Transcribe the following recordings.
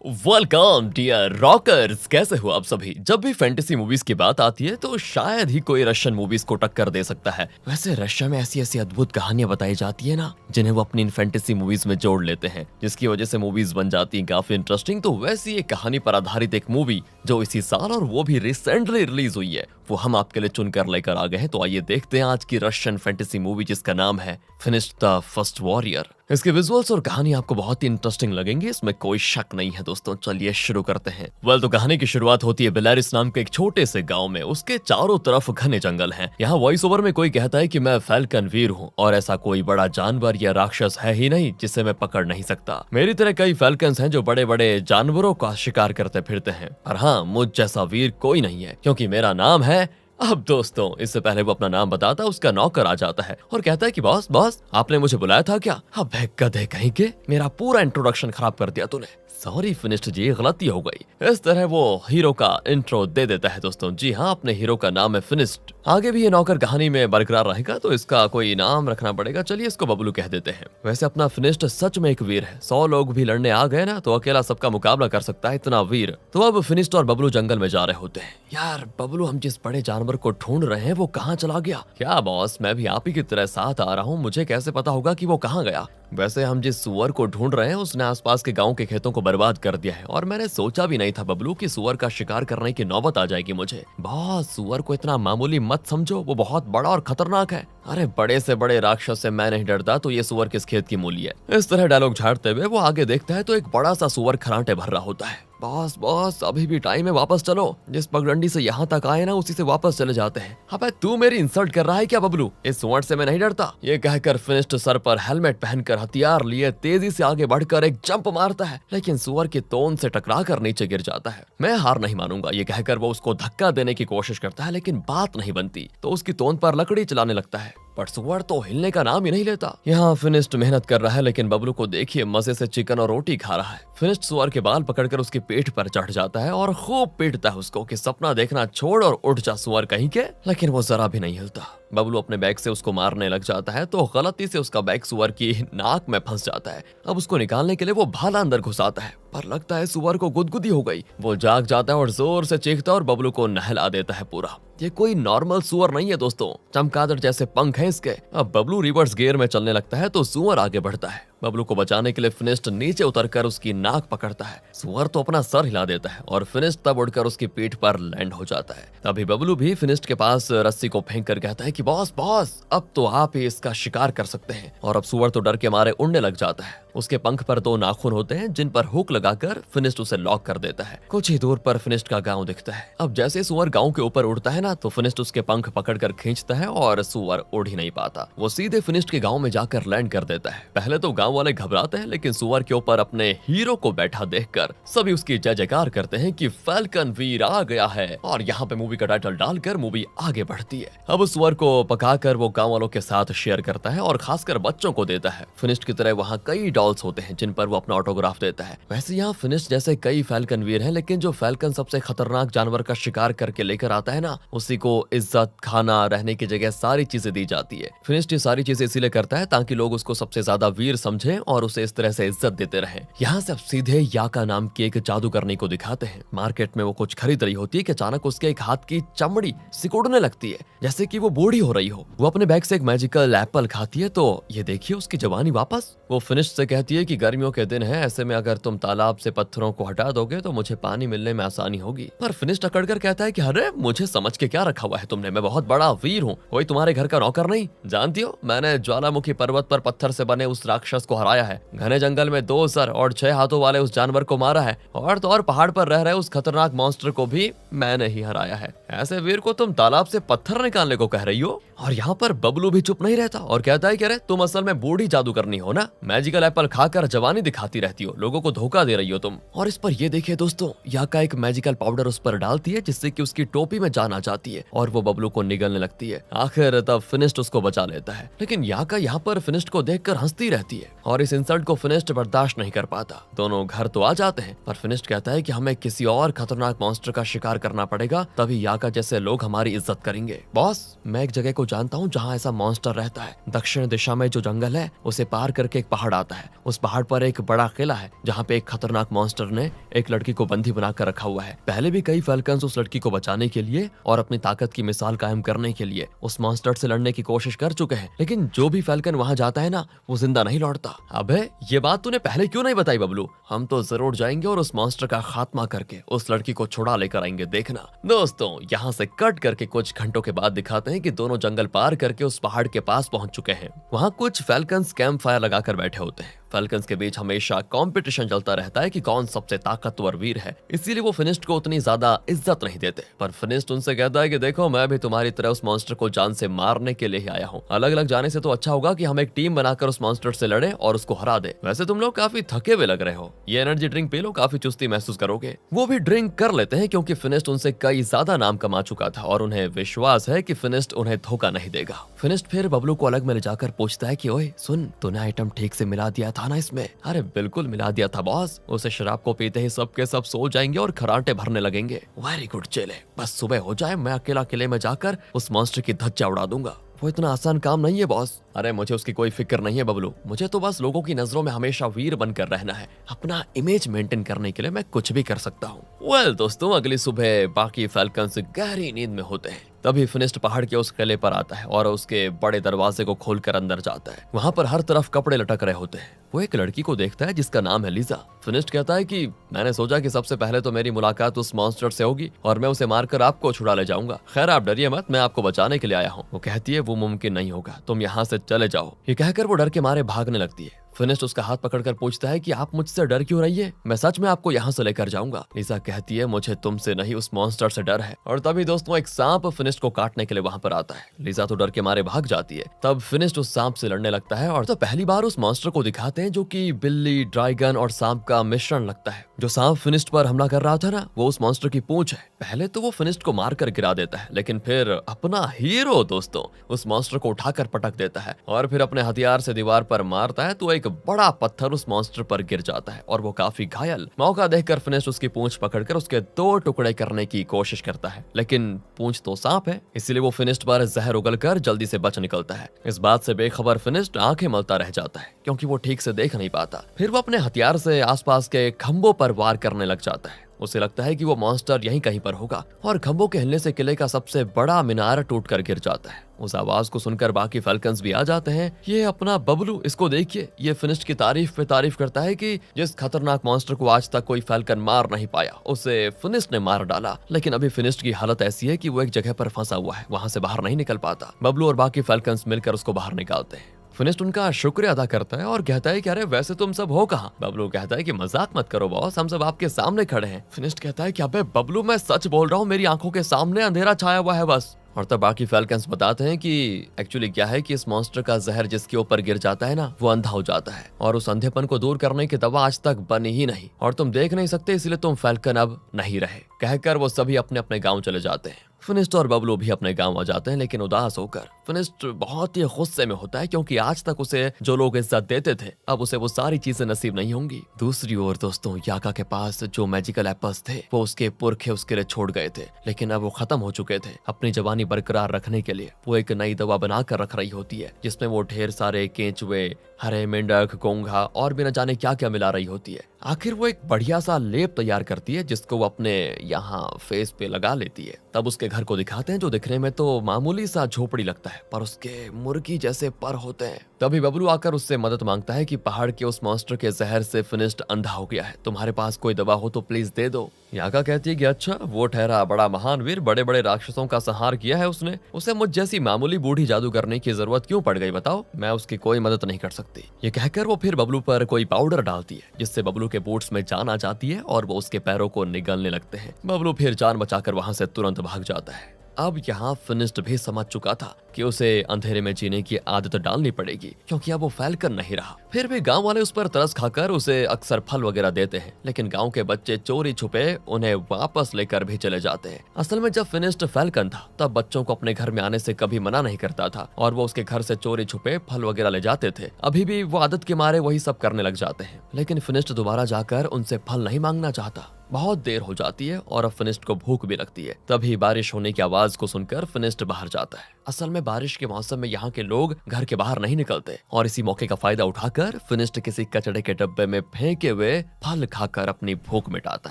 Welcome dear rockers, कैसे हो आप सभी। जब भी फैंटेसी मूवीज की बात आती है तो शायद ही कोई रशियन मूवीज को टक्कर दे सकता है। वैसे रशिया में ऐसी ऐसी अद्भुत कहानियां बताई जाती है ना, जिन्हें वो अपनी इन फैंटेसी मूवीज में जोड़ लेते हैं, जिसकी वजह से मूवीज बन जाती हैं काफी इंटरेस्टिंग। तो वैसी एक कहानी पर आधारित एक मूवी जो इसी साल और वो भी रिसेंटली रिलीज हुई है, वो हम आपके लिए चुनकर लेकर आ गए हैं। तो आइए देखते हैं आज की रशियन फैंटेसी मूवी जिसका नाम है फिनिश द फर्स्ट वॉरियर। इसके विजुअल्स और कहानी आपको बहुत ही इंटरेस्टिंग लगेंगे, इसमें कोई शक नहीं है दोस्तों। चलिए शुरू करते हैं। तो कहानी की शुरुआत होती है बेलारिस नाम के एक छोटे से गांव में। उसके चारों तरफ घने जंगल हैं। यहाँ वॉइस ओवर में कोई कहता है कि मैं फैल्कन वीर हूँ और ऐसा कोई बड़ा जानवर या राक्षस है ही नहीं जिसे मैं पकड़ नहीं सकता। मेरी तरह कई फैल्कन्स हैं जो बड़े बड़े जानवरों का शिकार करते फिरते हैं, पर हाँ, मुझ जैसा वीर कोई नहीं है, क्योंकि मेरा नाम है। अब दोस्तों, इससे पहले वो अपना नाम बताता, उसका नौकर आ जाता है और कहता है कि बॉस बॉस, आपने मुझे बुलाया था क्या? अब गधे कहीं के, मेरा पूरा इंट्रोडक्शन खराब कर दिया तूने। सॉरी फिनिश्ड जी, गलती हो गई। इस तरह वो हीरो का इंट्रो दे देता है दोस्तों। जी हाँ, अपने हीरो का नाम है फिनिश्ड। आगे भी ये नौकर कहानी में बरकरार रहेगा, तो इसका कोई नाम रखना पड़ेगा। चलिए इसको बबलू कह देते हैं। वैसे अपना फिनिश्ड सच में एक वीर है। 100 लोग भी लड़ने आ गए ना तो अकेला सबका मुकाबला कर सकता है, इतना वीर। तो अब फिनिश्ड और बबलू जंगल में जा रहे होते हैं। यार बबलू, हम जिस बड़े जानवर को ढूंढ रहे हैं वो कहाँ चला गया? क्या बॉस, मैं भी आप ही की तरह साथ आ रहा हूँ, मुझे कैसे पता होगा कि वो कहाँ गया? वैसे हम जिस सुअर को ढूंढ रहे हैं उसने आसपास के गांव के खेतों को बर्बाद कर दिया है, और मैंने सोचा भी नहीं था बबलू कि सुअर का शिकार करने की नौबत आ जाएगी मुझे। बॉस, सुअर को इतना मामूली मत समझो, वो बहुत बड़ा और खतरनाक है। अरे बड़े से बड़े राक्षस से मैं नहीं डरता, तो ये सुअर किस खेत की मूली है? इस तरह डायलॉग झाड़ते हुए वो आगे देखता है तो एक बड़ा सा सुअर खराटे भर रहा होता है। बॉस बॉस, अभी भी टाइम है, वापस चलो। जिस पगडंडी से यहाँ तक आए ना उसी से वापस चले जाते हैं। अबे तू मेरी इंसल्ट कर रहा है क्या बबलू? इस सुअर से मैं नहीं डरता। ये कहकर फिनिश्ड सर पर हेलमेट पहनकर हथियार लिए तेजी से आगे बढ़कर एक जंप मारता है, लेकिन सुअर की तोंद से टकराकर नीचे गिर जाता है। मैं हार नहीं मानूंगा, ये कहकर वो उसको धक्का देने की कोशिश करता है, लेकिन बात नहीं बनती, तो उसकी तोंद पर लकड़ी चलाने लगता है, पर सुअर तो हिलने का नाम ही नहीं लेता। यहाँ फिनिश्ड मेहनत कर रहा है, लेकिन बबलू को देखिए मजे से चिकन और रोटी खा रहा है। फिनिश्ड सुअर के बाल पकड़कर उसकी पीठ पर चढ़ जाता है और खूब पीटता है उसको कि सपना देखना छोड़ और उठ जा सुअर कहीं के, लेकिन वो जरा भी नहीं हिलता। बबलू अपने बैग से उसको मारने लग जाता है तो गलती से उसका बैग सुअर की नाक में फंस जाता है। अब उसको निकालने के लिए वो भाला अंदर घुसाता है, पर लगता है सुअर को गुदगुदी हो गई। वो जाग जाता है और जोर से चीखता है और बबलू को नहला देता है पूरा। ये कोई नॉर्मल सुअर नहीं है दोस्तों, चमगादड़ जैसे पंख हैं इसके। अब बबलू रिवर्स गियर में चलने लगता है तो सुअर आगे बढ़ता है। बबलू को बचाने के लिए फिनिश्ड नीचे उतरकर उसकी नाक पकड़ता है। सुअर तो अपना सर हिला देता है और फिनिश्ड तब उड़कर उसकी पीठ पर लैंड हो जाता है। तभी बबलू भी फिनिश्ड के पास रस्सी को फेंक कर कहता है कि बॉस बॉस, अब तो आप ही इसका शिकार कर सकते हैं। और अब सुअर तो डर के मारे उड़ने लग जाता है। उसके पंख पर 2 नाखून होते हैं जिन पर हुक लगाकर फिनिश्ड उसे लॉक कर देता है। कुछ ही दूर पर फिनिश्ड का गांव दिखता है। अब जैसे सुअर गांव के ऊपर उड़ता है ना तो फिनिश्ड उसके पंख पकड़कर खींचता है और सुअर उड़ ही नहीं पाता। वो सीधे फिनिश्ड के गांव में जाकर लैंड कर देता है। पहले तो गांव वाले घबराते हैं, लेकिन सुअर के ऊपर अपने हीरो को बैठा देखकर सभी उसकी जय जयकार करते हैं कि फैल्कन वीर आ गया है। और यहाँ पे मूवी का टाइटल डालकर मूवी आगे बढ़ती है। अब उस सुअर को पकाकर वो गांव वालों के साथ शेयर करता है और खासकर बच्चों को देता है। फिनिश्ड की तरह वहाँ कई डॉल्स होते हैं जिन पर वो अपना ऑटोग्राफ देता है। वैसे यहाँ फिनिश्ड जैसे कई फैल्कन वीर हैं, लेकिन जो फैल्कन सबसे खतरनाक जानवर का शिकार करके लेकर आता है ना, उसी को इज्जत, खाना, रहने की जगह सारी चीजें दी जाती है। फिनिश्ड ये सारी चीजें इसीलिए करता है ताकि लोग उसको सबसे ज्यादा वीर समझें और उसे इस तरह से इज्जत देते रहें। यहाँ से अब सीधे याका नाम की एक जादूगरनी को दिखाते हैं। मार्केट में वो कुछ खरीद रही होती है कि अचानक उसके एक हाथ की चमड़ी सिकुड़ने लगती है, जैसे कि वो बूढ़ी हो रही हो। वो अपने बैग से एक मैजिकल एप्पल खाती है तो ये देखिए उसकी जवानी वापस। वो फिनिश्ड से कहती है कि गर्मियों के दिन है, ऐसे में अगर तुम तालाब से पत्थरों को हटा दोगे तो मुझे पानी मिलने में आसानी होगी। पर फिनिश्ड अकड़ कर कहता है कि अरे मुझे समझ के क्या रखा हुआ है तुमने, मैं बहुत बड़ा वीर हूँ, कोई तुम्हारे घर का नौकर नहीं। जानती हो, मैंने ज्वालामुखी पर्वत पर पत्थर से बने उस राक्षस को हराया है, घने जंगल में 2 सर और 6 हाथों वाले उस जानवर को मारा है, और तो और पहाड़ पर रह रहे उस खतरनाक मॉन्स्टर को भी मैंने ही हराया है। ऐसे वीर को तुम तालाब से पत्थर निकालने को कह रही हो? और यहाँ पर बबलू भी चुप नहीं रहता और कहता है कि अरे तुम असल में बूढ़ी जादूगरनी हो ना, मैजिकल एप्पल खाकर जवानी दिखाती रहती हो, लोगों को धोखा दे रही हो तुम। और इस पर ये देखिए दोस्तों, याका एक मैजिकल पाउडर उस पर डालती है जिससे कि उसकी टोपी में जान आ जाती है और वो बबलू को निगलने लगती है। आखिर तब फिनिश्ड उसको बचा लेता है, लेकिन याका यहाँ पर फिनिश्ड को देखकर हंसती रहती है और इस इंसल्ट को फिनिश्ड बर्दाश्त नहीं कर पाता। दोनों घर तो आ जाते हैं, पर फिनिश्ड कहता है कि हमें किसी और खतरनाक मॉन्स्टर का शिकार करना पड़ेगा, तभी याका जैसे लोग हमारी इज्जत करेंगे। बॉस, मैं एक जगह को जानता हूँ जहाँ ऐसा मॉन्स्टर रहता है। दक्षिण दिशा में जो जंगल है उसे पार करके एक पहाड़ आता है, उस पहाड़ पर एक बड़ा किला है जहाँ पे एक खतरनाक मॉन्स्टर ने एक लड़की को बंदी बनाकर रखा हुआ है। पहले भी कई फैल्कन्स उस लड़की को बचाने के लिए और अपनी ताकत की मिसाल कायम करने के लिए उस मॉन्स्टर से लड़ने की कोशिश कर चुके हैं, लेकिन जो भी फैल्कन वहाँ जाता है ना, वो जिंदा नहीं लौटता। अबे ये बात तूने पहले क्यों नहीं बताई बबलू? हम तो जरूर जाएंगे और उस मॉन्स्टर का खात्मा करके उस लड़की को छुड़ा लेकर आएंगे, देखना। दोस्तों यहाँ से कट करके कुछ घंटों के बाद दिखाते हैं कि दोनों जंगल पार करके उस पहाड़ के पास पहुंच चुके हैं। वहाँ कुछ फैल्कन्स कैंप फायर लगाकर बैठे होते हैं। फैल्कन्स के बीच हमेशा कंपटीशन चलता रहता है कि कौन सबसे ताकतवर वीर है, इसीलिए वो फिनिस्ट को उतनी ज्यादा इज्जत नहीं देते। पर फिनिस्ट उनसे कहता है कि देखो, मैं भी तुम्हारी तरह उस मॉन्स्टर को जान से मारने के लिए ही आया हूँ। अलग अलग जाने से तो अच्छा होगा कि हम एक टीम बनाकर उस मॉन्स्टर से लड़े और उसको हरा दे। वैसे तुम लोग काफी थके हुए लग रहे हो, ये एनर्जी ड्रिंक पी लो, काफी चुस्ती महसूस करोगे। वो भी ड्रिंक कर लेते हैं क्योंकि फिनिस्ट उनसे कई ज्यादा नाम कमा चुका था और उन्हें विश्वास है कि फिनिस्ट उन्हें धोखा नहीं देगा। फिनिस्ट फिर बबलू को अलग में ले जाकर पूछता है कि ओए सुन, तूने आइटम ठीक से मिला दिया था ना इसमें? अरे बिल्कुल मिला दिया था बॉस। उसे शराब को पीते ही सब के सब सो जाएंगे और खराटे भरने लगेंगे। वेरी गुड चले, बस सुबह हो जाए, मैं अकेला किले में जाकर उस मॉन्स्टर की धज्जा उड़ा दूंगा। वो इतना आसान काम नहीं है बॉस। अरे मुझे उसकी कोई फिक्र नहीं है बबलू, मुझे तो बस लोगों की नजरों में हमेशा वीर बनकर रहना है। अपना इमेज मेंटेन करने के लिए मैं कुछ भी कर सकता हूँ। वेल दोस्तों, अगली सुबह बाकी फैल्कन्स गहरी नींद में होते हैं। तभी फिनिस्ट पहाड़ के उस किले पर आता है और उसके बड़े दरवाजे को खोलकर अंदर जाता है। वहाँ पर हर तरफ कपड़े लटक रहे होते हैं। वो एक लड़की को देखता है जिसका नाम है लीजा। फिनिस्ट कहता है कि मैंने सोचा कि सबसे पहले तो मेरी मुलाकात उस मॉन्स्टर से होगी और मैं उसे मारकर आपको छुड़ा ले जाऊंगा। खैर आप डरिए मत, मैं आपको बचाने के लिए आया हूँ। वो कहती है वो मुमकिन नहीं होगा, तुम यहाँ से चले जाओ। ये कहकर वो डर के मारे भागने लगती है। फिनिस्ट उसका हाथ पकड़कर पूछता है कि आप मुझसे डर क्यों रही है? मैं सच में आपको यहाँ से लेकर जाऊंगा। लीजा कहती है मुझे तुमसे नहीं, उस मॉन्स्टर से डर है। और तभी दोस्तों एक सांप फिनिस्ट को काटने के लिए वहाँ पर आता है। लीजा तो डर के मारे भाग जाती है। तब फिनिस्ट उस सांप से लड़ने लगता है और तो पहली बार उस मॉन्स्टर को दिखाते हैं जो कि बिल्ली, ड्रैगन और सांप का मिश्रण लगता है। जो सांप फिनिस्ट पर हमला कर रहा था ना, वो उस मॉन्स्टर की पूंछ है। पहले तो वो फिनिस्ट को मारकर गिरा देता है, लेकिन फिर अपना हीरो दोस्तों उस मॉन्स्टर को उठाकर पटक देता है और फिर अपने हथियार से दीवार पर मारता है तो एक बड़ा पत्थर उस मॉन्स्टर पर गिर जाता है और वो काफी घायल। मौका देखकर फिनिस्ट उसकी पूंछ पकड़कर उसके 2 टुकड़े करने की कोशिश करता है, लेकिन पूंछ तो सांप है, इसीलिए वो फिनिस्ट पर जहर उगलकर जल्दी से बच निकलता है। इस बात से बेखबर फिनिस्ट आंखें मलता रह जाता है क्योंकि वो ठीक से देख नहीं पाता। फिर वो अपने हथियार से आसपास के खंभों पर वार करने लग जाता है। उसे लगता है कि वो मॉन्स्टर यहीं कहीं पर होगा और खंभों के हिलने से किले का सबसे बड़ा मीनार टूटकर गिर जाता है। उस आवाज को सुनकर बाकी फैल्कन्स भी आ जाते हैं। ये अपना बबलू, इसको देखिए, ये फिनिस्ट की तारीफ पे तारीफ करता है कि जिस खतरनाक मॉन्स्टर को आज तक कोई फैल्कन मार नहीं पाया, उसे फिनिस्ट ने मार डाला। लेकिन अभी फिनिस्ट की हालत ऐसी है कि वो एक जगह पर फंसा हुआ है, वहां से बाहर नहीं निकल पाता। बबलू और बाकी फैल्कन्स मिलकर उसको बाहर निकालते हैं। फिनिस्ट उनका शुक्रिया अदा करता है और कहता है कि अरे वैसे तुम सब हो कहाँ? बबलू कहता है कि मजाक मत करो बॉस, हम सब आपके सामने खड़े हैं। फिनिस्ट कहता है कि अबे बबलू, मैं सच बोल रहा हूँ, मेरी आंखों के सामने अंधेरा छाया हुआ है बस। और तब बाकी फैल्कन्स बताते हैं कि एक्चुअली क्या है कि इस मॉन्स्टर का जहर जिसके ऊपर गिर जाता है ना, वो अंधा हो जाता है और उस अंधेपन को दूर करने की दवा आज तक बनी ही नहीं और तुम देख नहीं सकते, इसलिए तुम फैल्कन अब नहीं रहे। कहकर वो सभी अपने अपने गाँव चले जाते हैं। फिनिस्ट और बबलू भी अपने गांव आ जाते हैं, लेकिन उदास होकर। फिनिस्ट बहुत ही गुस्से में होता है क्योंकि आज तक उसे जो लोग इज्जत देते थे, अब उसे वो सारी चीजें नसीब नहीं होंगी। दूसरी ओर दोस्तों, याका के पास जो मैजिकल एप्पल्स थे वो उसके पुरखे उसके लिए छोड़ गए थे, लेकिन अब वो खत्म हो चुके थे। अपनी जवानी बरकरार रखने के लिए वो एक नई दवा बनाकर रख रही होती है, जिसमें वो ढेर सारे केंचुए, हरे मेंढक, घोंघा और भी न जाने क्या क्या मिला रही होती है। आखिर वो एक बढ़िया सा लेप तैयार करती है जिसको वो अपने यहाँ फेस पे लगा लेती है। तब उसके घर को दिखाते हैं जो दिखने में तो मामूली सा झोपड़ी लगता है, पर उसके मुर्गी जैसे पर होते हैं। तभी बबलू आकर उससे मदद मांगता है कि पहाड़ के उस मॉन्स्टर के जहर से फिनिस्ट अंधा हो गया है, तुम्हारे पास कोई दवा हो तो प्लीज दे दो। याका कहती है कि अच्छा, वो ठहरा बड़ा महान वीर, बड़े बड़े राक्षसों का संहार किया है उसने, उसे मुझ जैसी मामूली बूढ़ी जादू करने की जरूरत क्यों पड़ गई बताओ? मैं उसकी कोई मदद नहीं कर सकती। ये कहकर वो फिर बबलू पर कोई पाउडर डालती है जिससे बबलू के बूट्स में जान आ जाती है और वो उसके पैरों को निगलने लगते हैं। बबलू फिर जान बचाकर वहां से तुरंत भाग जाता है। अब यहाँ फिनिस्ट भी समझ चुका था कि उसे अंधेरे में जीने की आदत डालनी पड़ेगी क्योंकि अब वो फैल्कन नहीं रहा। फिर भी गांव वाले उस पर तरस खाकर उसे अक्सर फल वगैरह देते हैं, लेकिन गांव के बच्चे चोरी छुपे उन्हें वापस लेकर भी चले जाते हैं। असल में जब फिनिस्ट फैल्कन था तब बच्चों को अपने घर में आने से कभी मना नहीं करता था और वो उसके घर से चोरी छुपे फल वगैरह ले जाते थे। अभी भी वो आदत के मारे वही सब करने लग जाते हैं, लेकिन फिनिस्ट दोबारा जाकर उनसे फल नहीं मांगना चाहता। बहुत देर हो जाती है और अब फिनिस्ट को भूख भी लगती है। तभी बारिश होने की आवाज को सुनकर फिनिस्ट बाहर जाता है। असल में बारिश के मौसम में यहाँ के लोग घर के बाहर नहीं निकलते और इसी मौके का फायदा उठाकर फिनिस्ट किसी कचड़े के डब्बे में फेंके हुए फल खाकर अपनी भूख मिटाता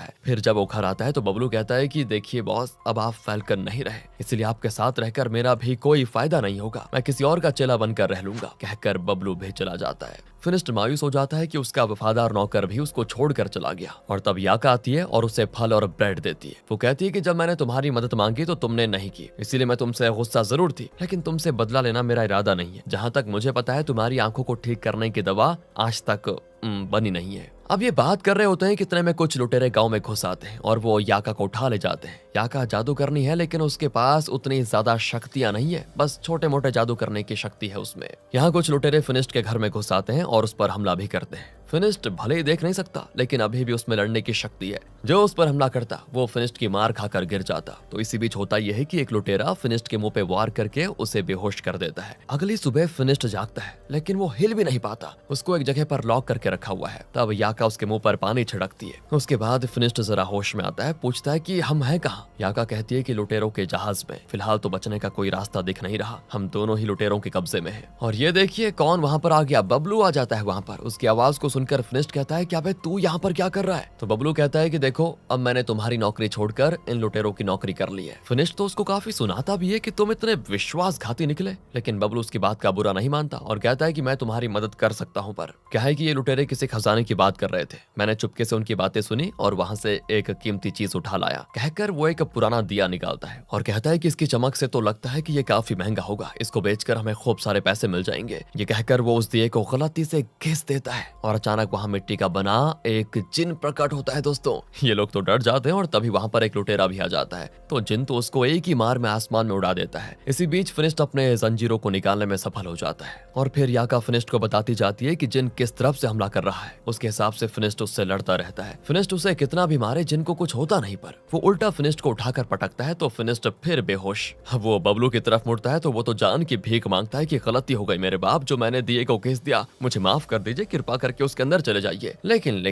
है। फिर जब वो घर आता है तो बबलू कहता है कि देखिए बॉस, अब आप फैल्कन नहीं रहे, इसलिए आपके साथ रहकर मेरा भी कोई फायदा नहीं होगा, मैं किसी और का चेला बनकर रह लूंगा। कहकर बबलू भी चला जाता है। फिनिस्ट मायूस हो जाता है कि उसका वफादार नौकर भी उसको छोड़कर चला गया। और तब याका आती है और उसे फल और ब्रेड देती है। वो कहती है कि जब मैंने तुम्हारी मदद मांगी तो तुमने नहीं की, इसीलिए मैं तुमसे गुस्सा जरूर थी, लेकिन तुमसे बदला लेना मेरा इरादा नहीं है। जहाँ तक मुझे पता है तुम्हारी आंखों को ठीक करने की दवा आज तक बनी नहीं है। अब ये बात कर रहे होते हैं कितने में कुछ लुटेरे गांव में घुस आते हैं और वो याका को उठा ले जाते हैं। याका जादू करनी है लेकिन उसके पास उतनी ज्यादा शक्तियां नहीं है, बस छोटे मोटे जादू करने की शक्ति है उसमें। यहाँ कुछ लुटेरे फिनिस्ट के घर में घुस आते हैं और उस पर हमला भी करते हैं। फिनिस्ट भले ही देख नहीं सकता लेकिन अभी भी उसमें लड़ने की शक्ति है। जो उस पर हमला करता वो फिनिस्ट की मार खाकर गिर जाता। तो इसी बीच होता यह है कि एक लुटेरा फिनिस्ट के मुंह पे वार करके उसे बेहोश कर देता है। अगली सुबह फिनिस्ट जागता है लेकिन वो हिल भी नहीं पाता, उसको एक जगह पर लॉक करके रखा हुआ है। तब याका उसके मुंह पर पानी छिड़कती है। उसके बाद फिनिस्ट जरा होश में आता है, पूछता है कि हम हैं कहाँ। याका कहती है कि लुटेरों के जहाज में, फिलहाल तो बचने का कोई रास्ता दिख नहीं रहा, हम दोनों ही लुटेरों के कब्जे में हैं। और ये देखिए कौन वहाँ पर आ गया, बबलू आ जाता है वहाँ पर। उसकी आवाज को सुनकर फिनिस्ट कहता है क्या बे तू यहाँ पर क्या कर रहा है। तो बबलू कहता है कि देखो अब मैंने तुम्हारी नौकरी छोड़कर इन लुटेरों की नौकरी कर ली है। फिनिस्ट तो उसको काफी सुनाता भी है कि तुम इतने विश्वासघाती निकले, लेकिन बबलू उसकी बात का बुरा नहीं मानता और कहता है कि मैं तुम्हारी मदद कर सकता हूँ। पर क्या है कि ये लुटेरे किसी खजाने की बात कर रहे थे, मैंने चुपके से उनकी बातें सुनी और वहां से एक कीमती चीज उठा लाया। कहकर वो एक पुराना दिया निकालता है और कहता है कि इसकी चमक से तो लगता है कि ये काफी महंगा होगा, इसको बेचकर हमें खूब सारे पैसे मिल जाएंगे। ये कहकर वो उस दिए को गलती से घिस देता है और अचानक वहां मिट्टी का बना एक जिन प्रकट होता है। दोस्तों ये लोग तो डर जाते हैं और तभी वहां पर एक लुटेरा भी आ जाता है। तो जिन तो उसको एक ही मार में आसमान में उड़ा देता है। इसी बीच फिनिस्ट अपने जंजीरों को निकालने में सफल हो जाता है और फिर याका फिनिस्ट को बताती जाती है कि जिन किस तरफ से हमला कर रहा है। उसके हिसाब से फिनिस्ट उससे लड़ता रहता है। फिनिस्ट उसे कितना भी मारे जिन को कुछ होता नहीं, पर वो उल्टा फिनिस्ट को उठाकर पटकता है तो फिनिस्ट फिर बेहोश। वो बबलू की तरफ मुड़ता है तो वो तो जान की भीख मांगता है कि गलती हो गई मेरे बाप, जो मैंने दिए को घिस दिया, मुझे माफ कर दीजिए, कृपा करके उसके अंदर चले जाइए। लेकिन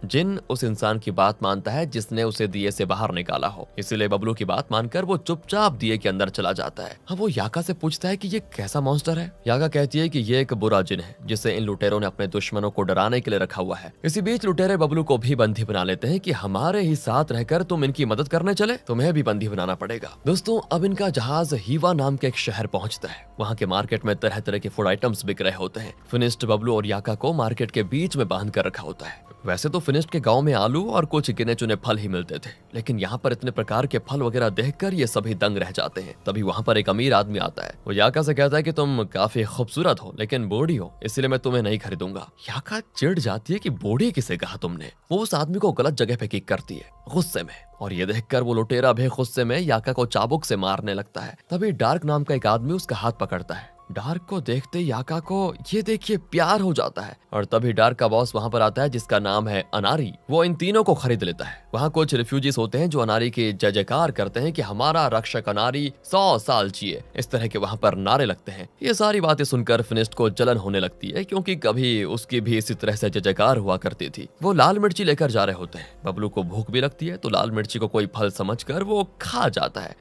जिन उस इंसान की बात मानता है जिसने उसे दिए से बाहर निकाला हो, इसीलिए बबलू की बात मानकर वो चुपचाप दिए के अंदर चला जाता है। अब वो याका से पूछता है कि ये कैसा मॉन्स्टर है। याका कहती है कि ये एक बुरा जिन है जिसे इन लुटेरों ने अपने दुश्मनों को डराने के लिए रखा हुआ है। इसी बीच लुटेरे बबलू को भी बंदी बना लेते हैं कि हमारे ही साथ रहकर तुम इनकी मदद करने चले, तुम्हें भी बंदी बनाना पड़ेगा। दोस्तों अब इनका जहाज हीवा नाम के एक शहर पहुंचता है। वहाँ के मार्केट में तरह तरह के फूड आइटम्स बिक रहे होते हैं। फिनिस्ट बबलू और याका को मार्केट के बीच में बांध कर रखा होता है। वैसे तो फिनिस्ट के गांव में आलू और कुछ गिने चुने फल ही मिलते थे, लेकिन यहाँ पर इतने प्रकार के फल वगैरह देखकर ये सभी दंग रह जाते हैं। तभी वहाँ पर एक अमीर आदमी आता है। वो याका से कहता है कि तुम काफी खूबसूरत हो लेकिन बूढ़ी हो, इसलिए मैं तुम्हें नहीं खरीदूंगा। याका चिढ़ जाती है कि बूढ़ी किसे कहा तुमने। वो उस आदमी को गलत जगह पे किक करती है गुस्से में, और ये देखकर वो लुटेरा भी गुस्से में याका को चाबुक से मारने लगता है। तभी डार्क नाम का एक आदमी उसका हाथ पकड़ता है। डार्क को देखते याका को ये देखिए प्यार हो जाता है और तभी डार्क का बॉस वहाँ पर आता है जिसका नाम है अनारी। वो इन तीनों को खरीद लेता है। वहाँ कुछ रिफ्यूजीज होते हैं जो अनारी की जय जयकार करते हैं कि हमारा रक्षक अनारी 100 साल जिए, इस तरह के वहाँ पर नारे लगते हैं। ये सारी बातें सुनकर फिनिस्ट को जलन होने लगती है क्योंकि कभी उसकी भी इसी तरह से जय जयकार हुआ करती थी। वो लाल मिर्ची लेकर जा रहे होते हैं। बबलू को भूख भी लगती है तो लाल मिर्ची को कोई फल समझकर वो खा जाता है।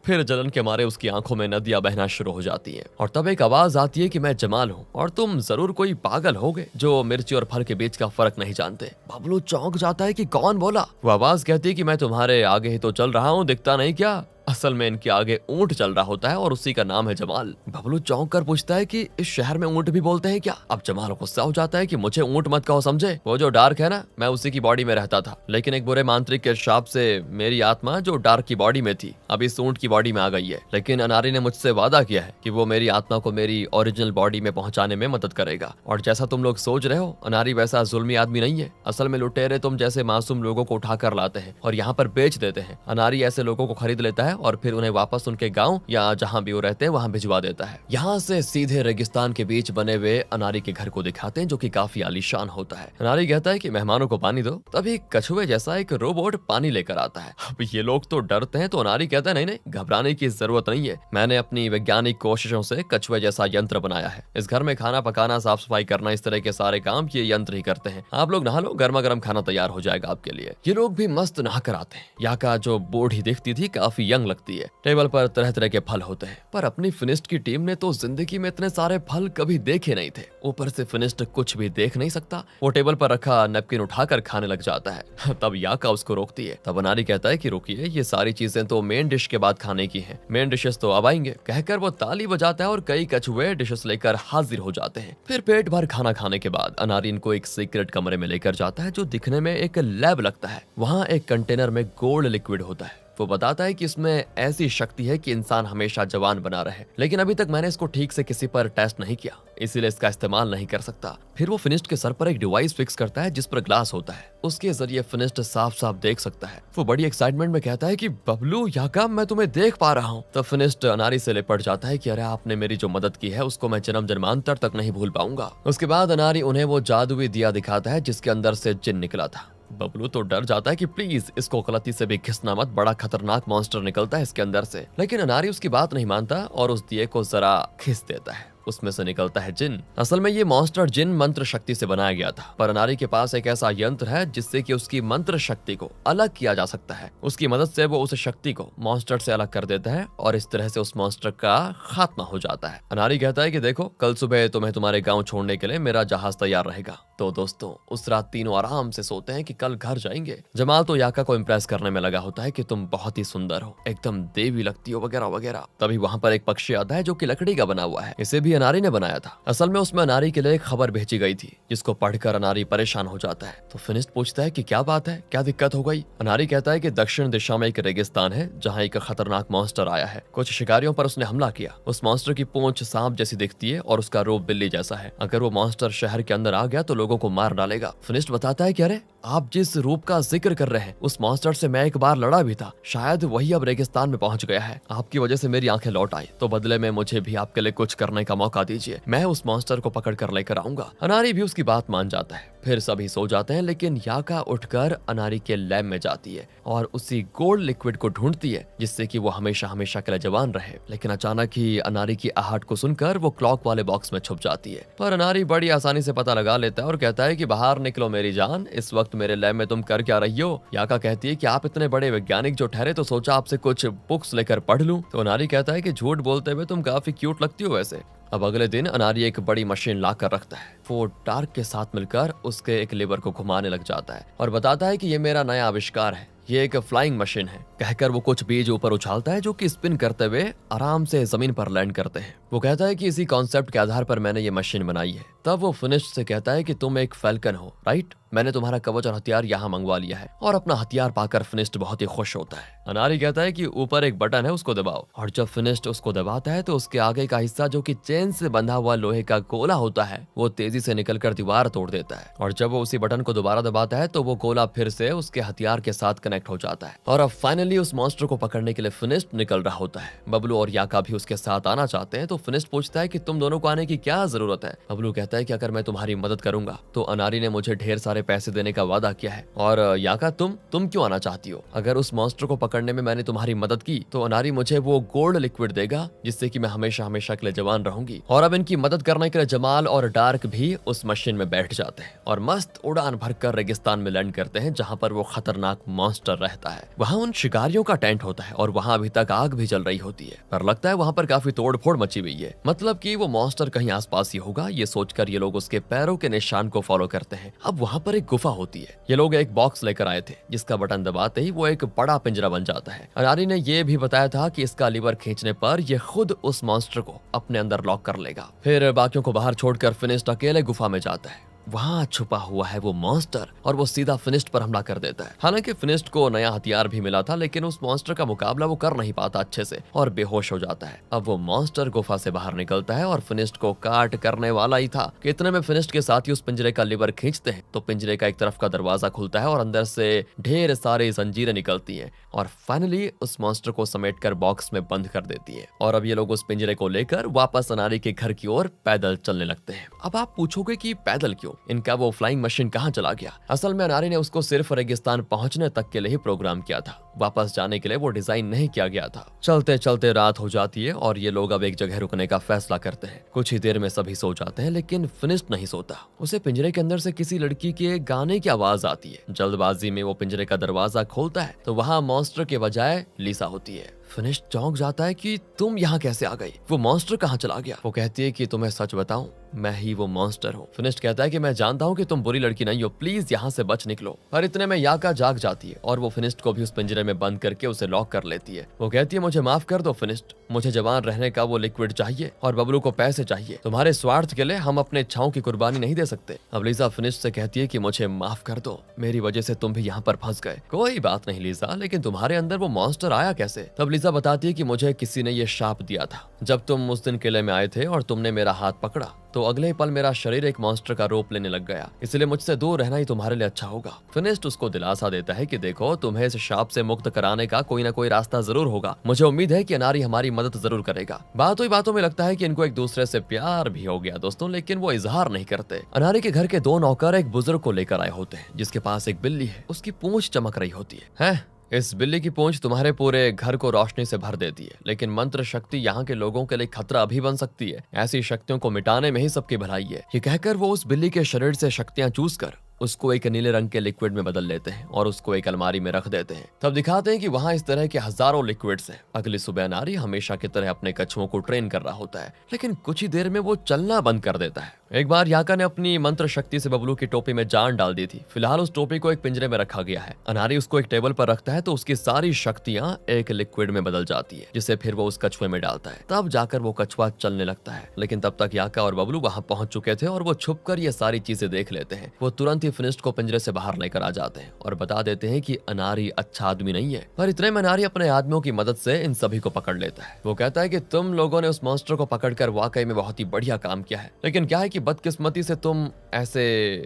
फिर जलन के मारे उसकी आंखों में नदियां बहना शुरू हो जाती है और तब एक आवाज आती है कि मैं जमाल हूँ और तुम जरूर कोई पागल होगे जो मिर्ची और फल के बीच का फर्क नहीं जानते। बबलू चौंक जाता है कि कौन बोला। वो आवाज कहती है कि मैं तुम्हारे आगे ही तो चल रहा हूँ, दिखता नहीं क्या। असल में इनके आगे ऊंट चल रहा होता है और उसी का नाम है जमाल। बबलू चौंक कर पूछता है कि इस शहर में ऊंट भी बोलते हैं क्या। अब जमाल गुस्सा हो जाता है कि मुझे ऊंट मत कहो, समझे। वो जो डार्क है ना, मैं उसी की बॉडी में रहता था, लेकिन एक बुरे मांत्रिक के शाप से मेरी आत्मा जो डार्क की बॉडी में थी अब इस ऊंट की बॉडी में आ गई है। लेकिन अनारी ने मुझसे वादा किया है कि वो मेरी आत्मा को मेरी ओरिजिनल बॉडी में पहुंचाने में मदद करेगा। और जैसा तुम लोग सोच रहे हो, अनारी वैसा जुल्मी आदमी नहीं है। असल में लुटेरे तुम जैसे मासूम लोगों को उठाकर लाते हैं और यहाँ पर बेच देते हैं। अनारी ऐसे लोगों को खरीद लेता है है और फिर उन्हें वापस उनके गांव या जहां भी वो रहते हैं वहां भिजवा देता है। यहाँ से सीधे रेगिस्तान के बीच बने हुए अनारी के घर को दिखाते हैं जो कि काफी आलीशान होता है। अनारी कहता है कि मेहमानों को पानी दो, तभी कछुए जैसा एक रोबोट पानी लेकर आता है। अब ये लोग तो डरते हैं तो अनारी कहता है नहीं नहीं, घबराने की जरूरत नहीं है, मैंने अपनी वैज्ञानिक कोशिशों से कछुए जैसा यंत्र बनाया है। इस घर में खाना पकाना, साफ सफाई करना, इस तरह के सारे काम ये यंत्र ही करते हैं। आप लोग नहा लो, गर्मा गर्म खाना तैयार हो जाएगा आपके लिए। ये लोग भी मस्त नहा कर आते हैं। याका जो बूढ़ी दिखती थी काफी यंग लगती है। टेबल पर तरह तरह के फल होते हैं, पर अपनी फिनिस्ट की टीम ने तो जिंदगी में इतने सारे फल कभी देखे नहीं थे। ऊपर से फिनिस्ट कुछ भी देख नहीं सकता, वो टेबल पर रखा नैपकिन उठाकर खाने लग जाता है। तब याका उसको रोकती है। तब अनारी कहता है कि रुकिए, ये सारी चीजें तो मेन डिश के बाद खाने की हैं, मेन डिशेस तो अब आएंगे। कहकर वो ताली बजाता है और कई कछुए डिशेस लेकर हाजिर हो जाते हैं। फिर पेट भर खाना खाने के बाद अनारी इनको एक सीक्रेट कमरे में लेकर जाता है जो दिखने में एक लैब लगता है। वहाँ एक कंटेनर में गोल्ड लिक्विड होता है। वो बताता है कि इसमें ऐसी शक्ति है कि इंसान हमेशा जवान बना रहे, लेकिन अभी तक मैंने इसको ठीक से किसी पर टेस्ट नहीं किया, इसीलिए इसका इस्तेमाल नहीं कर सकता। फिर वो फिनिस्ट के सर पर एक डिवाइस फिक्स करता है जिस पर ग्लास होता है, उसके जरिए फिनिस्ट साफ साफ देख सकता है। वो बड़ी एक्साइटमेंट में कहता है कि बबलू, याका, मैं तुम्हें देख पा रहा हूँ। तब फिनिस्ट अनारी से लिपट जाता है कि अरे आपने मेरी जो मदद की है उसको मैं जन्म जन्मांतर तक नहीं भूल पाऊंगा। उसके बाद अनारी उन्हें वो जादुई दिया दिखाता है जिसके अंदर से जिन निकला था। बबलू तो डर जाता है कि प्लीज इसको गलती से भी घिसना मत, बड़ा खतरनाक मॉन्स्टर निकलता है इसके अंदर से। लेकिन अनारी उसकी बात नहीं मानता और उस दिए को जरा घिस देता है। उसमें से निकलता है जिन। असल में ये मॉन्स्टर जिन मंत्र शक्ति से बनाया गया था, पर अनारी के पास एक ऐसा यंत्र है जिससे कि उसकी मंत्र शक्ति को अलग किया जा सकता है। उसकी मदद से वो उस शक्ति को मॉन्स्टर से अलग कर देता है और इस तरह से उस मॉन्स्टर का खात्मा हो जाता है। अनारी कहता है कि देखो, कल सुबह तुम्हें तुम्हारे गाँव छोड़ने के लिए मेरा जहाज तैयार रहेगा। तो दोस्तों, उस रात तीनों आराम से सोते हैं कि कल घर जाएंगे। जमाल तो याका को इम्प्रेस करने में लगा होता है कि तुम बहुत ही सुंदर हो, एकदम देवी लगती हो, वगैरह वगैरह। तभी वहाँ पर एक पक्षी आता है जो कि लकड़ी का बना हुआ है। इसे भी अनारी ने बनाया था। असल में उसमें अनारी के लिए एक खबर भेजी गई थी जिसको पढ़कर अनारी परेशान हो जाता है। तो फिनिस्ट पूछता है कि क्या बात है, क्या दिक्कत हो गई। अनारी कहता है कि दक्षिण दिशा में एक रेगिस्तान है जहाँ एक खतरनाक मॉन्स्टर आया है। कुछ शिकारियों पर उसने हमला किया। उस मॉन्स्टर की पूंछ सांप जैसी दिखती है और उसका रूप बिल्ली जैसा है। अगर वो मॉन्स्टर शहर के अंदर आ गया तो लोगों को मार डालेगा। फिनिस्ट बताता है कि अरे, आप जिस रूप का जिक्र कर रहे हैं उस मॉन्स्टर से मैं एक बार लड़ा भी था, शायद वही अब रेगिस्तान में पहुंच गया है। आपकी वजह से मेरी आंखें लौट आई, तो बदले में मुझे भी आपके लिए कुछ करने का मौका दीजिए, मैं उस मॉन्स्टर को पकड़ कर लेकर आऊंगा। अनारी भी उसकी बात मान जाता है। फिर सभी सो जाते हैं, लेकिन याका उठकर अनारी के लैब में जाती है और उसी गोल्ड लिक्विड को ढूंढती है जिससे कि वो हमेशा हमेशा के लिए जवान रहे। लेकिन अचानक ही अनारी की आहट को सुनकर वो क्लॉक वाले बॉक्स में छुप जाती है। पर अनारी बड़ी आसानी से पता लगा लेता है और कहता है कि बाहर निकलो मेरी जान, इस वक्त मेरे लैब में तुम कर क्या रही हो। याका कहती है कि आप इतने बड़े वैज्ञानिक जो ठहरे तो सोचा आपसे कुछ बुक्स लेकर पढ़ लूं। तो अनारी कहता है कि झूठ बोलते हुए तुम काफी क्यूट लगती हो वैसे। अब अगले दिन अनारी एक बड़ी मशीन लाकर रखता है। वो टार्क के साथ मिलकर उसके एक लीवर को घुमाने लग जाता है और बताता है कि ये मेरा नया आविष्कार है, ये एक फ्लाइंग मशीन है। कहकर वो कुछ बीज ऊपर उछालता है जो कि स्पिन करते हुए आराम से जमीन पर लैंड करते हैं। वो कहता है कि इसी कॉन्सेप्ट के आधार पर मैंने ये मशीन बनाई है। तब वो फिनिस्ट से कहता है कि तुम एक फैल्कन हो, राइट? मैंने तुम्हारा कवच और हथियार यहाँ मंगवा लिया है। और अपना हथियार पाकर फिनिस्ट बहुत ही खुश होता है। अनारी कहता है कि ऊपर एक बटन है, उसको दबाओ। और जब फिनिस्ट उसको दबाता है तो उसके आगे का हिस्सा जो कि चेन से बंधा हुआ लोहे का गोला होता है वो तेजी से निकलकर दीवार तोड़ देता है। और जब वो उसी बटन को दोबारा दबाता है तो वो गोला फिर से उसके हथियार के साथ कनेक्ट हो जाता है। और अब फाइनली उस मॉन्स्टर को पकड़ने के लिए फिनिस्ट निकल रहा होता है। बबलू और याका भी उसके साथ आना चाहते हैं। तो फिनिस्ट पूछता है कि तुम दोनों को आने की क्या जरूरत है। बबलू कहता है कि अगर मैं तुम्हारी मदद करूंगा तो अनारी ने मुझे ढेर सारे पैसे देने का वादा किया है। और याका, तुम क्यों आना चाहती हो? अगर उस मॉन्स्टर को पकड़ने में मैंने तुम्हारी मदद की तो अनारी मुझे वो गोल्ड लिक्विड देगा जिससे कि मैं हमेशा हमेशा के लिए जवान रहूंगी। और अब इनकी मदद करने के लिए जमाल और डार्क भी उस मशीन में बैठ जाते हैं और मस्त उड़ान भरकर रेगिस्तान में लैंड करते हैं जहां पर वो खतरनाक मॉन्स्टर रहता है। वहां उन शिकारियों का टेंट होता है और वहां अभी तक आग भी जल रही होती है, पर लगता है वहां पर काफी तोड़फोड़ मची हुई है। मतलब कि वो मॉन्स्टर कहीं आसपास ही होगा। ये सोचकर ये लोग उसके पैरों के निशान को फॉलो करते हैं। अब वहां पर एक गुफा होती है। ये लोग एक बॉक्स लेकर आए थे जिसका बटन दबाते ही वो एक बड़ा पिंजरा बन जाता है। अनारी ने ये भी बताया था कि इसका लीवर खींचने पर ये खुद उस मॉन्स्टर को अपने अंदर लॉक कर लेगा। फिर बाकियों को बाहर छोड़कर फिनिस्ट अकेले गुफा में जाता है। वहाँ छुपा हुआ है वो मॉन्स्टर और वो सीधा फिनिस्ट पर हमला कर देता है। हालांकि फिनिस्ट को नया हथियार भी मिला था, लेकिन उस मॉन्स्टर का मुकाबला वो कर नहीं पाता अच्छे से और बेहोश हो जाता है। अब वो मॉन्स्टर गुफा से बाहर निकलता है और फिनिस्ट को काट करने वाला ही था कि इतने में फिनिस्ट के साथी उस पिंजरे का लीवर खींचते हैं तो पिंजरे का एक तरफ का दरवाजा खुलता है और अंदर से ढेर सारी जंजीरें निकलती हैं और फाइनली उस मॉन्स्टर को समेटकर बॉक्स में बंद कर देती है। और अब ये लोग उस पिंजरे को लेकर वापस अनारी के घर की ओर पैदल चलने लगते हैं। अब आप पूछोगे कि पैदल क्यों, इनका वो फ्लाइंग मशीन कहाँ चला गया? असल में अनारी ने उसको सिर्फ रेगिस्तान पहुंचने तक के लिए ही प्रोग्राम किया था, वापस जाने के लिए वो डिजाइन नहीं किया गया था। चलते चलते रात हो जाती है और ये लोग अब एक जगह रुकने का फैसला करते हैं। कुछ ही देर में सभी सो जाते हैं, लेकिन फिनिस्ट नहीं सोता। उसे पिंजरे के अंदर से किसी लड़की के गाने की आवाज आती है। जल्दबाजी में वो पिंजरे का दरवाजा खोलता है तो वहाँ मॉन्स्टर के बजाय लिसा होती है। फिनिश चौंक जाता है कि तुम यहाँ कैसे आ गई? वो मॉन्स्टर कहाँ चला गया? वो कहती है कि तुम्हें सच बताऊं, मैं ही वो मॉन्स्टर हूँ। फिनिश कहता है कि मैं जानता हूँ कि तुम बुरी लड़की नहीं हो, प्लीज यहाँ से बच निकलो। पर इतने में याका जाग जाती है और वो फिनिस्ट को भी उस पिंजरे में बंद करके उसे लॉक कर लेती है। वो कहती है मुझे माफ कर दो फिनिस्ट, मुझे जवान रहने का वो लिक्विड चाहिए और बबलू को पैसे चाहिए। तुम्हारे स्वार्थ के लिए हम अपने इच्छाओं की कुर्बानी नहीं दे सकते। अब लीजा फिनिश से कहती है कि मुझे माफ कर दो, मेरी वजह से तुम भी यहाँ पर फंस गए। कोई बात नहीं लीजा, लेकिन तुम्हारे अंदर वो मॉन्स्टर आया कैसे? तब लीजा बताती है कि मुझे किसी ने ये शाप दिया था। जब तुम उस दिन किले में आए थे और तुमने मेरा हाथ पकड़ा तो अगले ही पल मेरा शरीर एक मॉन्स्टर का रूप लेने लग गया, इसलिए मुझसे दूर रहना ही तुम्हारे लिए अच्छा होगा। फिनिस्ट उसको दिलासा देता है कि देखो, तुम्हें इस शाप से मुक्त कराने का कोई ना कोई रास्ता जरूर होगा। मुझे उम्मीद है कि अनारी हमारी मदद जरूर करेगा। बातों ही बातों में लगता है कि इनको एक दूसरे से प्यार भी हो गया दोस्तों, लेकिन वो इजहार नहीं करते। अनारी के घर के दो नौकर एक बुजुर्ग को लेकर आए होते हैं जिसके पास एक बिल्ली है। उसकी पूंछ चमक रही होती है? इस बिल्ली की पूंछ तुम्हारे पूरे घर को रोशनी से भर देती है, लेकिन मंत्र शक्ति यहाँ के लोगों के लिए खतरा भी बन सकती है। ऐसी शक्तियों को मिटाने में ही सबकी भलाई है। ये कहकर वो उस बिल्ली के शरीर से शक्तियां चूस कर उसको एक नीले रंग के लिक्विड में बदल लेते हैं और उसको एक अलमारी में रख देते हैं। तब दिखाते हैं कि वहाँ इस तरह के हजारों लिक्विड्स हैं। अगली सुबह अनारी हमेशा की तरह अपने कछुओं को ट्रेन कर रहा होता है, लेकिन कुछ ही देर में वो चलना बंद कर देता है। एक बार याका ने अपनी मंत्र शक्ति से बबलू की टोपी में जान डाल दी थी। फिलहाल उस टोपी को एक पिंजरे में रखा गया है। अनारी उसको एक टेबल पर रखता है तो उसकी सारी शक्तियां एक लिक्विड में बदल जाती है, जिसे फिर वो उस कछुए में डालता है। तब जाकर वो कछुआ चलने लगता है, लेकिन तब तक याका और बबलू वहां पहुंच चुके थे और वो छुपकर ये सारी चीजें देख लेते हैं। वो तुरंत ही फिनिस्ट को पिंजरे से बाहर लेकर आ जाते हैं और बता देते हैं कि अनारी अच्छा आदमी नहीं है। पर इतने में अनारी अपने आदमियों की मदद से इन सभी को पकड़ लेता है। वो कहता है कि तुम लोगों ने उस मॉन्स्टर को पकड़कर वाकई में बहुत ही बढ़िया काम किया है, लेकिन क्या है कि बदकिस्मती से तुम ऐसे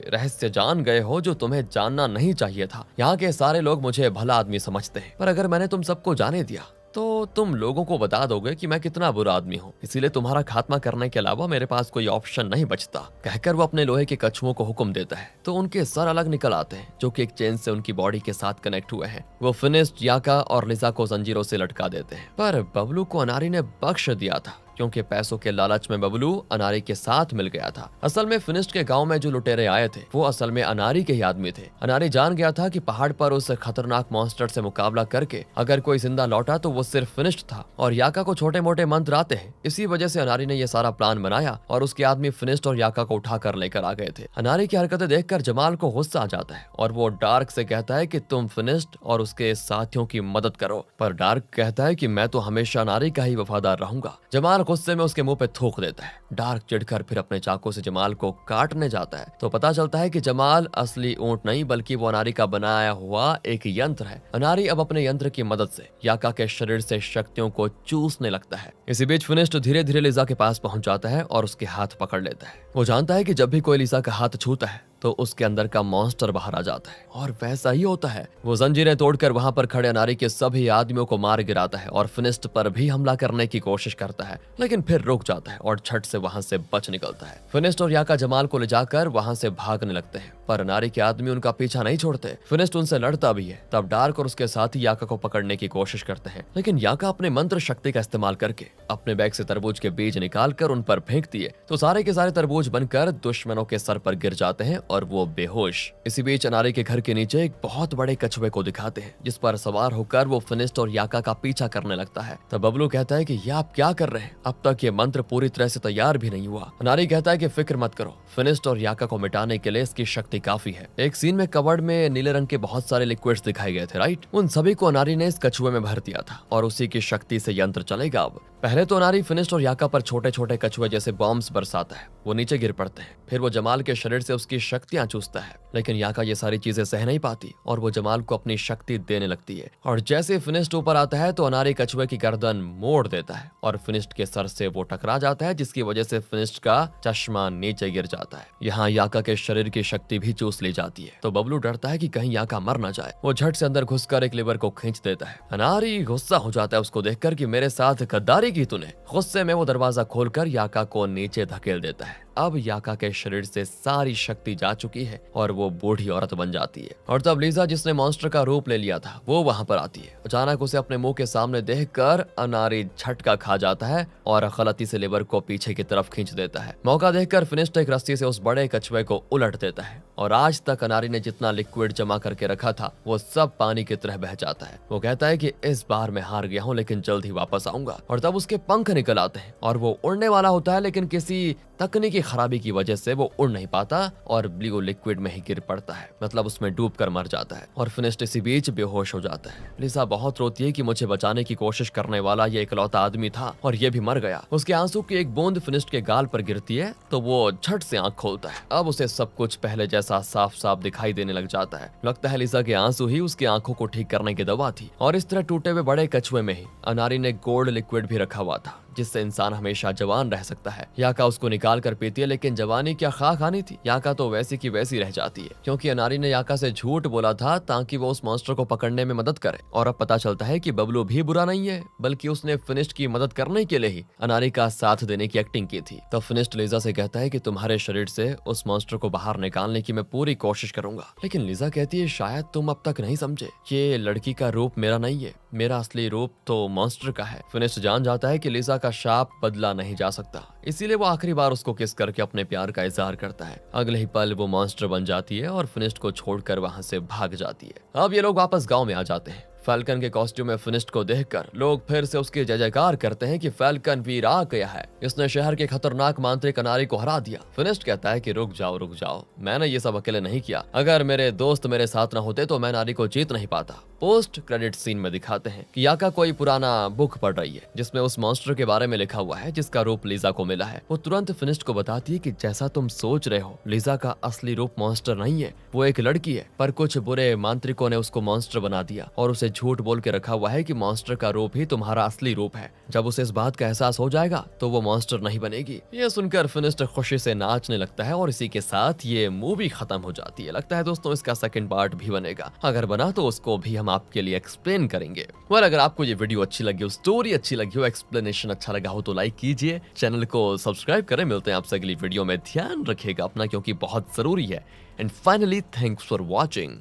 रहस्य जान गए हो जो तुम्हें जानना नहीं चाहिए था। यहाँ के सारे लोग मुझे भला आदमी समझते हैं, पर अगर मैंने तुम सबको जाने दिया तो तुम लोगों को बता दोगे कि मैं कितना बुरा आदमी हूँ, इसीलिए तुम्हारा खात्मा करने के अलावा मेरे पास कोई ऑप्शन नहीं बचता। कहकर वो अपने लोहे के कछुओं को हुक्म देता है तो उनके सर अलग निकल आते हैं, जो कि एक चेन से उनकी बॉडी के साथ कनेक्ट हुए हैं। वो फिनिस्ट, याका और लिजा को जंजीरों से लटका देते हैं। पर बबलू को अनारी ने बख्श दिया था, क्योंकि पैसों के लालच में बबलू अनारी के साथ मिल गया था। असल में फिनिस्ट के गांव में जो लुटेरे आए थे वो असल में अनारी के ही आदमी थे। अनारी जान गया था कि पहाड़ पर उस खतरनाक मॉन्स्टर से मुकाबला करके अगर कोई जिंदा लौटा तो वो सिर्फ फिनिस्ट था और याका को छोटे मोटे मंत्र आते हैं। इसी वजह से अनारी ने यह सारा प्लान बनाया और उसके आदमी फिनिस्ट और याका को उठाकर लेकर आ गए थे। अनारी की हरकतें देखकर जमाल को गुस्सा आ जाता है और वो डार्क से कहता है कि तुम फिनिस्ट और उसके साथियों की मदद करो, पर डार्क कहता है कि मैं तो हमेशा अनारी का ही वफादार रहूंगा। जमाल गुस्से में उसके मुंह पे थूक देता है। डार्क चिढ़कर फिर अपने चाकू से जमाल को काटने जाता है तो पता चलता है कि जमाल असली ऊंट नहीं बल्कि वो अनारी का बनाया हुआ एक यंत्र है। अनारी अब अपने यंत्र की मदद से याका के शरीर से शक्तियों को चूसने लगता है। इसी बीच फिनिस्ट धीरे धीरे लिजा के पास पहुंच जाता है और उसके हाथ पकड़ लेता है। वो जानता है कि जब भी कोई लिजा का हाथ छूता है तो उसके अंदर का मॉन्स्टर बाहर आ जाता है और वैसा ही होता है। वो जंजीरें तोड़कर वहां पर खड़े अनारी के सभी आदमियों को मार गिराता है और फिनिस्ट पर भी हमला करने की कोशिश करता है, लेकिन फिर रुक जाता है और झट से वहां से बच निकलता है। फिनिस्ट और याका जमाल को ले जाकर वहां से भागने लगते हैं, पर अनारी के आदमी उनका पीछा नहीं छोड़ते। फिनिस्ट उनसे लड़ता भी है। तब डार्क और उसके साथी याका को पकड़ने की कोशिश करते हैं, लेकिन याका अपने मंत्र शक्ति का इस्तेमाल करके अपने बैग से तरबूज के बीज निकाल कर उन पर फेंकती है तो सारे के सारे तरबूज बनकर दुश्मनों के सर पर गिर जाते हैं और वो बेहोश। इसी बीच अनारी के घर के नीचे एक बहुत बड़े कछुए को दिखाते हैं जिस पर सवार होकर वो फिनिस्ट और याका का पीछा करने लगता है। तब बबलू कहता है कि ये आप क्या कर रहे हैं, अब तक ये मंत्र पूरी तरह से तैयार भी नहीं हुआ। अनारी कहता है कि फिक्र मत करो, फिनिस्ट और याका को मिटाने के लिए इसकी शक्ति काफी है। एक सीन में कबर्ड में नीले रंग के बहुत सारे लिक्विड्स दिखाए गए थे, राइट? उन सभी को अनारी ने इस कछुए में भर दिया था और उसी की शक्ति से यंत्र चलेगा अब। पहले तो अनारी फिनिस्ट और याका पर छोटे छोटे कछुए जैसे बॉम्ब्स बरसाता है, वो नीचे गिर पड़ते हैं। फिर वो जमाल के शरीर से उसकी शक्तियां चूसता है, लेकिन याका ये सारी चीजें सह नहीं पाती और वो जमाल को अपनी शक्ति देने लगती है। और जैसे फिनिस्ट ऊपर आता है तो अनारी कछुए की गर्दन मोड़ देता है और फिनिस्ट के सर से वो टकरा जाता है, जिसकी वजह से फिनिस्ट का चश्मा नीचे गिर जाता है। यहाँ याका के शरीर की शक्ति भी चूस ली जाती है। तो बबलू डरता है कि कहीं याका मर ना जाए। वो झट से अंदर घुसकर एक लीवर को खींच देता है। अनारी गुस्सा हो जाता है उसको देखकर कि मेरे साथ गद्दारी की तूने। गुस्से में वो दरवाजा खोलकर याका को नीचे धकेल देता है। अब याका के शरीर से सारी शक्ति जा चुकी है और वो बूढ़ी औरत बन जाती है। और तब लीजा, जिसने मॉन्स्टर का रूप ले लिया था, वो वहां पर आती है। अचानक उसे अपने मुंह के सामने देखकर अनारी झटका खा जाता है और गलती से लीवर को पीछे की तरफ खींच देता है। मौका देखकर फिनिस्ट एक रस्सी से उस बड़े कछुए को उलट देता है और आज तक अनारी ने जितना लिक्विड जमा करके रखा था वो सब पानी की तरह बह जाता है। वो कहता है कि इस बार मैं हार गया हूँ, लेकिन जल्द ही वापस आऊंगा। और तब उसके पंख निकल आते हैं और वो उड़ने वाला होता है, लेकिन किसी तकनीकी खराबी की वजह से वो उड़ नहीं पाता और ब्लू लिक्विड में ही गिर पड़ता है, मतलब उसमें डूब कर मर जाता है। और फिनिस्ट इसी बीच बेहोश हो जाता है। लिसा बहुत रोती है कि मुझे बचाने की कोशिश करने वाला ये इकलौता आदमी था और ये भी मर गया। उसके आंसू की एक बूंद फिनिस्ट के गाल पर गिरती है तो वो झट से आंख खोलता है। अब उसे सब कुछ पहले जैसा साफ साफ दिखाई देने लग जाता है। लगता है लिसा के आंसू ही उसकी आंखों को ठीक करने की दवा थी। और इस तरह टूटे हुए बड़े कछुए में ही अनारी ने गोल्ड लिक्विड भी रखा हुआ था, जिससे इंसान हमेशा जवान रह सकता है। याका उसको निकाल कर पीती है, लेकिन जवानी क्या खा खानी थी। याका तो वैसी की वैसी रह जाती है, क्योंकि अनारी ने याका से झूठ बोला था ताकि वो उस मॉन्स्टर को पकड़ने में मदद करे। और अब पता चलता है कि बबलू भी बुरा नहीं है, बल्कि उसने फिनिस्ट की मदद करने के लिए ही अनारी का साथ देने की एक्टिंग की थी। तो फिनिस्ट लिजा से कहता है कि तुम्हारे शरीर से उस मॉन्स्टर को बाहर निकालने की मैं पूरी कोशिश करूंगा। लेकिन लिजा कहती है शायद तुम अब तक नहीं समझे, ये लड़की का रूप मेरा नहीं है, मेरा असली रूप तो मॉन्स्टर का है। फिनिस्ट जान जाता है कि लिजा का शाप बदला नहीं जा सकता, इसीलिए वो आखिरी बार उसको किस करके अपने प्यार का इजहार करता है। अगले ही पल वो मॉन्स्टर बन जाती है और फिनिस्ट को छोड़कर वहां से भाग जाती है। अब ये लोग वापस गांव में आ जाते हैं। फैल्कन के कॉस्ट्यूम में फिनिस्ट को देखकर लोग फिर से उसकी जय जयकार करते हैं कि फैल्कन वीर आ गया है, इसने शहर के खतरनाक मांत्रिक अनारी को हरा दिया। फिनिस्ट कहता है कि रुक जाओ, मैंने ये सब अकेले नहीं किया। अगर मेरे दोस्त मेरे साथ न होते तो मैं नारी को जीत नहीं पाता। पोस्ट क्रेडिट सीन में दिखाते हैं कि याका कोई पुराना बुक पढ़ रही है जिसमें उस मॉन्स्टर के बारे में लिखा हुआ है जिसका रूप लिजा को मिला है। वो तुरंत फिनिस्ट को बताती है कि जैसा तुम सोच रहे हो, लिजा का असली रूप मॉन्स्टर नहीं है, वो एक लड़की है, पर कुछ बुरे मांत्रिकों ने उसको मॉन्स्टर बना दिया और उसे झूठ बोल के रखा हुआ है कि मॉन्स्टर का रूप ही तुम्हारा असली रूप है। जब उसे इस बात का एहसास हो जाएगा तो वो मॉन्स्टर नहीं बनेगी। ये सुनकर फिनिस्ट खुशी से नाचने लगता है और इसी के साथ ये मूवी खत्म हो जाती है। लगता है दोस्तों इसका सेकंड पार्ट भी बनेगा, अगर बना तो उसको भी हम आपके लिए एक्सप्लेन करेंगे। और अगर आपको ये वीडियो अच्छी लगी हो, स्टोरी अच्छी लगी हो, एक्सप्लेनेशन अच्छा लगा हो तो लाइक कीजिए, चैनल को सब्सक्राइब करें। मिलते हैं आपसे अगली वीडियो में। ध्यान रखिएगा अपना, क्योंकि बहुत जरूरी है। And finally thanks for watching.